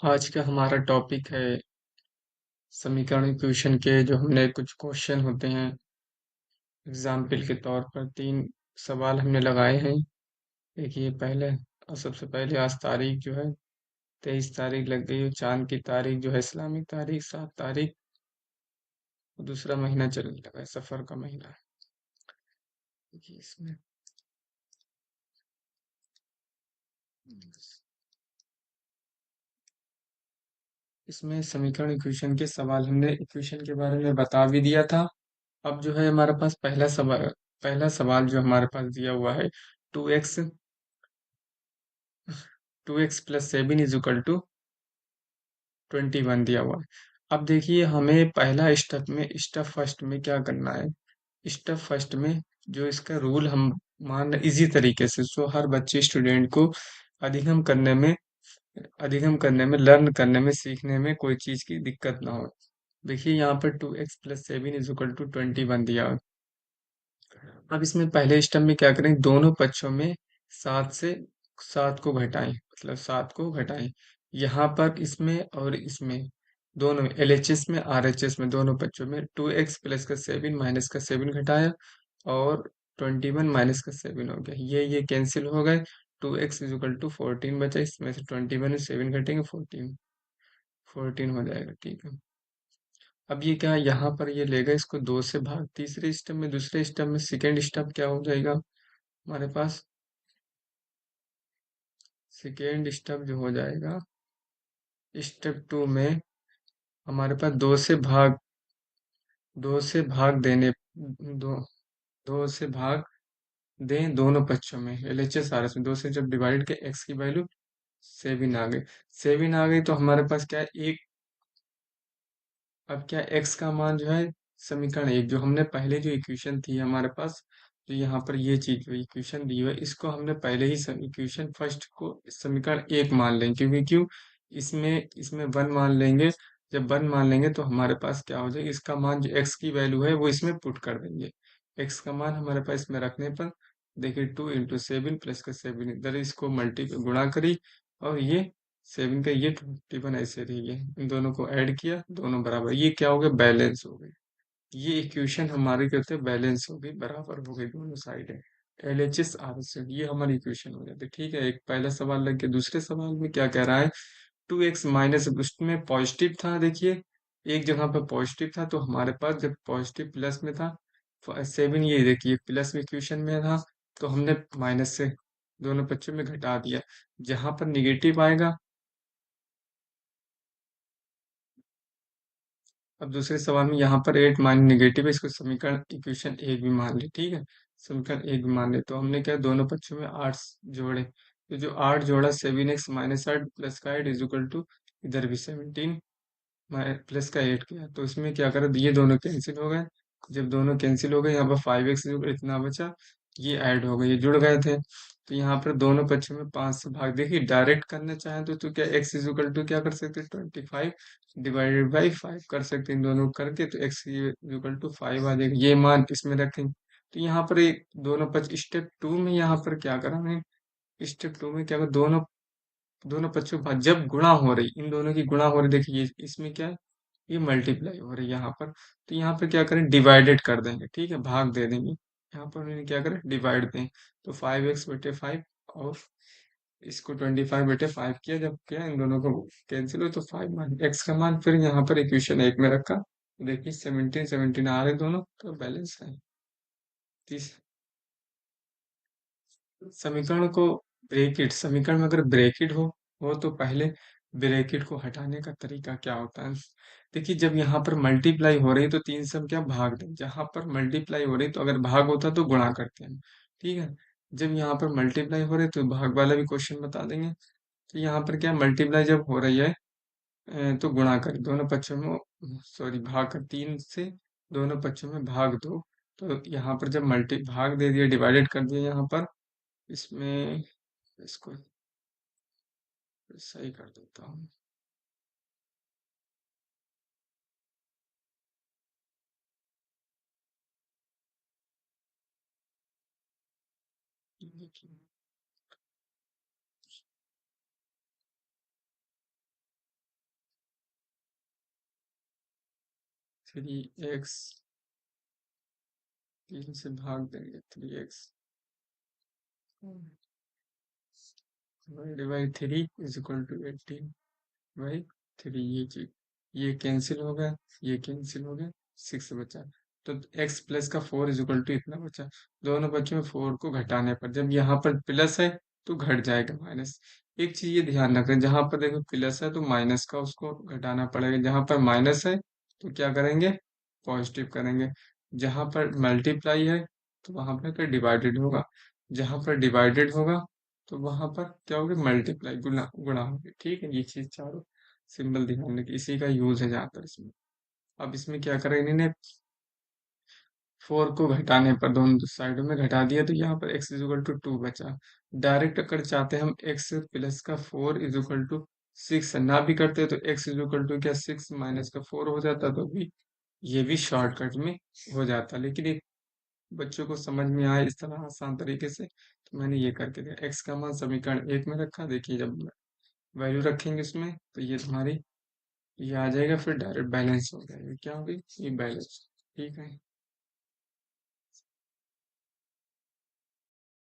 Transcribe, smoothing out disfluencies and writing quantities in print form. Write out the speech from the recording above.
आज का हमारा टॉपिक है समीकरण इक्वेशन के जो हमने कुछ क्वेश्चन होते हैं एग्जाम्पल के तौर पर तीन सवाल हमने लगाए हैं। देखिए पहले और सबसे पहले आज तारीख जो है 23 तारीख लग गई और चांद की तारीख जो है इस्लामिक तारीख 7 तारीख और दूसरा महीना चलने लगा है सफर का महीना। देखिए इसमें समीकरण इक्वेशन के सवाल हमने इक्वेशन के बारे में बता भी दिया था। अब जो है हमारे पास पहला सवाल जो हमारे पास दिया हुआ है 2x plus 7 is equal to 21 दिया हुआ है। अब देखिए हमें पहला स्टेप फर्स्ट में क्या करना है। स्टेप फर्स्ट में जो इसका रूल हम मान इजी तरीके से सो हर बच्चे स्टूडेंट को अधिगम करने में लर्न करने में सीखने में कोई चीज की दिक्कत ना हो। देखिए यहाँ पर 2x plus 7 is equal to 21 दिया हुआ है। अब इसमें पहले स्टेप में क्या करें, दोनों पक्षों में सात से सात को घटाएं, मतलब सात को घटाएं। यहाँ पर इसमें और इसमें दोनों में एलएचएस में आरएचएस में दोनों पक्षों में 2x प्लस का 7 माइनस का 7 घटाया और 21 माइनस का 7 हो गया। ये कैंसिल हो गए। 2x इज इक्वल टू 14 बचा, इसमें से 21 में 7 घटेंगे 14, 14 हो जाएगा। ठीक है। अब ये क्या है, यहाँ पर ये लेगा इसको दो से भाग, तीसरे स्टेप में दूसरे स्टेप में सेकेंड स्टेप क्या हो जाएगा हमारे पास, सेकेंड स्टेप जो हो जाएगा स्टेप 2 में हमारे पास दो से भाग देने दो दो से भाग दें दोनों पक्षों में एलएचएस आर एस में, दो से जब डिवाइड के एक्स की वैल्यू 7 आ गई तो हमारे पास क्या है एक, अब क्या एक्स का मान जो है समीकरण एक जो हमने पहले जो इक्वेशन थी हमारे पास, जो यहाँ पर ये चीज जो इक्वेशन दी हुई है इसको हमने पहले ही इक्वेशन फर्स्ट को समीकरण एक मान लेंगे, क्योंकि क्यों इसमें इसमें वन मान लेंगे। जब वन मान लेंगे तो हमारे पास क्या हो जाएगा, इसका मान जो एक्स की वैल्यू है वो इसमें पुट कर देंगे। एक्स का मान हमारे पास इसमें रखने पर देखिए 2 × 7 प्लस का 7 इधर इसको मल्टी गुणा करी और ये 7 का ये 21 ऐसे रह गए, इन दोनों को ऐड किया दोनों बराबर, ये क्या हो गया बैलेंस हो गए। ये इक्वेशन हमारी क्या होते हैं बैलेंस हो गई, बराबर हो गई दोनों साइड है। एलएचएस आरएचएस ये हमारी इक्वेशन हो जाती है। ठीक है, एक पहला सवाल लग गया। दूसरे सवाल में क्या कह रहा है, 2x माइनस उसमें पॉजिटिव था। देखिए एक जगह पर पॉजिटिव था तो हमारे पास जब पॉजिटिव प्लस में था 7, ये देखिए प्लस में इक्वेशन में था तो हमने माइनस से दोनों पक्षों में घटा दिया। जहां पर निगेटिव आएगा, अब दूसरे सवाल में यहाँ पर 8 मान निगेटिव है, इसको समीकरण इक्वेशन एक भी मान ली। ठीक है, समीकरण एक भी मान ले तो हमने क्या दोनों पक्षों में 8 जोड़े, तो जो 8 जोड़ा 7x - 8 प्लस का 8 इज इक्वल टू इधर भी 17 प्लस का 8 किया तो इसमें क्या करा, ये दोनों कैंसिल हो गए। जब दोनों कैंसिल हो गए यहाँ पर 5x इतना बचा, ये ऐड हो गए, ये जुड़ गए थे। तो यहाँ पर दोनों पक्षों में 5 से भाग, देखिए डायरेक्ट करना चाहें तो क्या x इज इक्वल टू क्या कर सकते हैं 25 डिवाइडेड बाई 5 कर सकते हैं, इन दोनों को करके तो x इज इक्वल टू 5 आ जाएगा। ये मान इसमें रखेंगे तो यहाँ पर एक दोनों पक्ष स्टेप 2 में यहाँ पर क्या करा है, स्टेप 2 में क्या कर दोनों दोनों पक्षों का जब गुणा हो रही, इन दोनों की गुणा हो रही, देखिए इसमें क्या है ये मल्टीप्लाई हो रही है यहाँ पर, तो यहाँ पर क्या करें डिवाइडेड कर देंगे। ठीक है, भाग दे देंगे, यहाँ पर उन्हें क्या करें डिवाइड दें। तो 5x/5 और इसको 25/5 किया, जब किया इन दोनों को कैंसिल हो तो 5 मान एक्स का मान फिर यहाँ पर इक्वेशन एक में रखा। देखिए 17 17 आ रहे दोनों तो बैलेंस है। तीस समीकरण को समीकरण में अगर ब्रैकेट हो तो पहले ब्रैकेट को हटाने का तरीका क्या होता है। देखिए जब यहाँ पर मल्टीप्लाई हो रही तो तीन से हम क्या भाग दें, जहाँ पर मल्टीप्लाई हो रही तो अगर भाग होता तो गुणा करते हैं। ठीक है, जब यहाँ पर मल्टीप्लाई हो रही तो भाग वाला भी क्वेश्चन बता देंगे। तो यहाँ पर क्या मल्टीप्लाई जब हो रही है तो गुणा कर दोनों पक्षों में, सॉरी भाग कर, तीन से दोनों पक्षों में भाग दो। तो यहाँ पर जब मल्टी भाग दे दिया डिवाइडेड कर दिया यहाँ पर, इसमें इसको सही कर देता हूँ। देखिए 3x 3 से भाग देंगे 3x divided by 3 is equal to 18 by 3 ये चीज ये कैंसिल हो गया ये कैंसिल हो गया 6 बचा तो x प्लस का 4 इज इक्वल टू इतना बचा। दोनों बच्चों में 4 को घटाने पर जब यहाँ पर प्लस है तो घट जाएगा माइनस। एक चीज ये ध्यान रखें जहां पर देखो प्लस है तो माइनस का उसको घटाना पड़ेगा, जहां पर माइनस है तो क्या करेंगे पॉजिटिव करेंगे। जहां पर मल्टीप्लाई है तो वहां पर डिवाइडेड होगा, जहां पर डिवाइडेड होगा तो वहां पर क्या होगा मल्टीप्लाई गुना गुणा होगी। ठीक है, ये चीज चारों सिंबल ध्यान रखिए, इसी का यूज है ज्यादातर इसमें। अब इसमें क्या करें इन्होंने 4 को घटाने पर दोनों साइडों में घटा दिया तो यहाँ पर x इज इक्वल टू 2 बचा। डायरेक्ट अगर चाहते हैं हम x प्लस का 4 इज इक्वल टू 6 ना भी करते तो x इज इक्वल टू क्या 6 माइनस का 4 हो जाता तो भी ये भी शॉर्टकट में हो जाता। लेकिन एक बच्चों को समझ में आए इस तरह आसान तरीके से तो मैंने ये करके दिया। x का मान समीकरण 1 में रखा, देखिए जब वैल्यू रखेंगे इसमें तो ये तुम्हारी ये आ जाएगा, फिर डायरेक्ट बैलेंस हो जाएगा। क्या होगी ये बैलेंस। ठीक है।